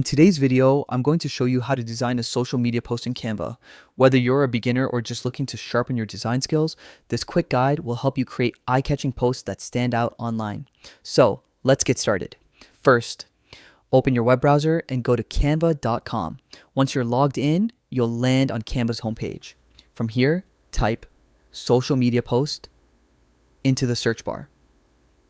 In today's video, I'm going to show you how to design a social media post in Canva. Whether you're a beginner or just looking to sharpen your design skills, this quick guide will help you create eye-catching posts that stand out online. So, let's get started. First, open your web browser and go to canva.com. Once you're logged in, you'll land on Canva's homepage. From here, type social media post into the search bar.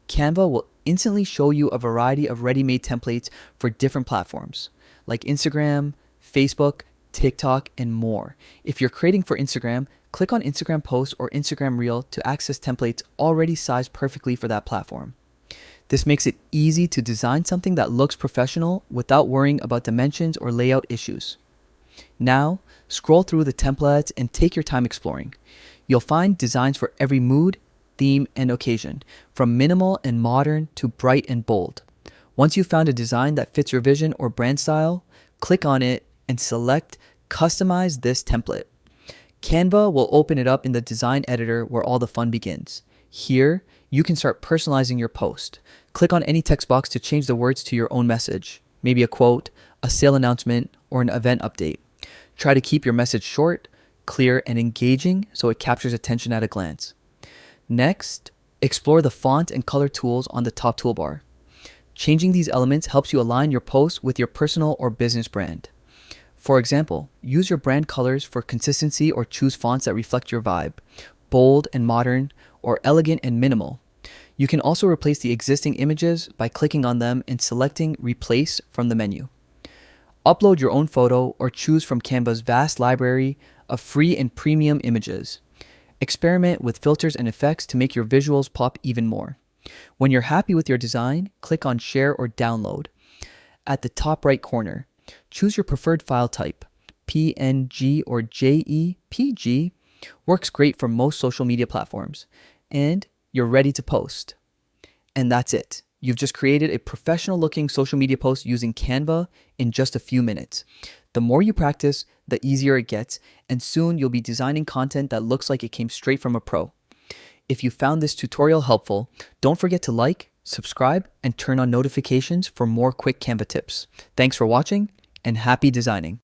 Canva will instantly show you a variety of ready-made templates for different platforms like Instagram, Facebook, TikTok, and more. If you're creating for Instagram, click on Instagram Post or Instagram Reel to access templates already sized perfectly for that platform. This makes it easy to design something that looks professional without worrying about dimensions or layout issues. Now, scroll through the templates and take your time exploring. You'll find designs for every mood, theme, and occasion, from minimal and modern to bright and bold. Once you've found a design that fits your vision or brand style, click on it and select Customize this template. Canva will open it up in the design editor where all the fun begins. Here, you can start personalizing your post. Click on any text box to change the words to your own message, maybe a quote, a sale announcement, or an event update. Try to keep your message short, clear, and engaging so it captures attention at a glance. Next, explore the font and color tools on the top toolbar. Changing these elements helps you align your post with your personal or business brand. For example, use your brand colors for consistency or choose fonts that reflect your vibe, bold and modern, or elegant and minimal. You can also replace the existing images by clicking on them and selecting Replace from the menu. Upload your own photo or choose from Canva's vast library of free and premium images. Experiment with filters and effects to make your visuals pop even more. When you're happy with your design, click on Share or Download. At the top right corner, choose your preferred file type. PNG or JPG works great for most social media platforms. And you're ready to post. And that's it. You've just created a professional looking social media post using Canva in just a few minutes. The more you practice, the easier it gets, and soon you'll be designing content that looks like it came straight from a pro. If you found this tutorial helpful, don't forget to like, subscribe, and turn on notifications for more quick Canva tips. Thanks for watching, and happy designing.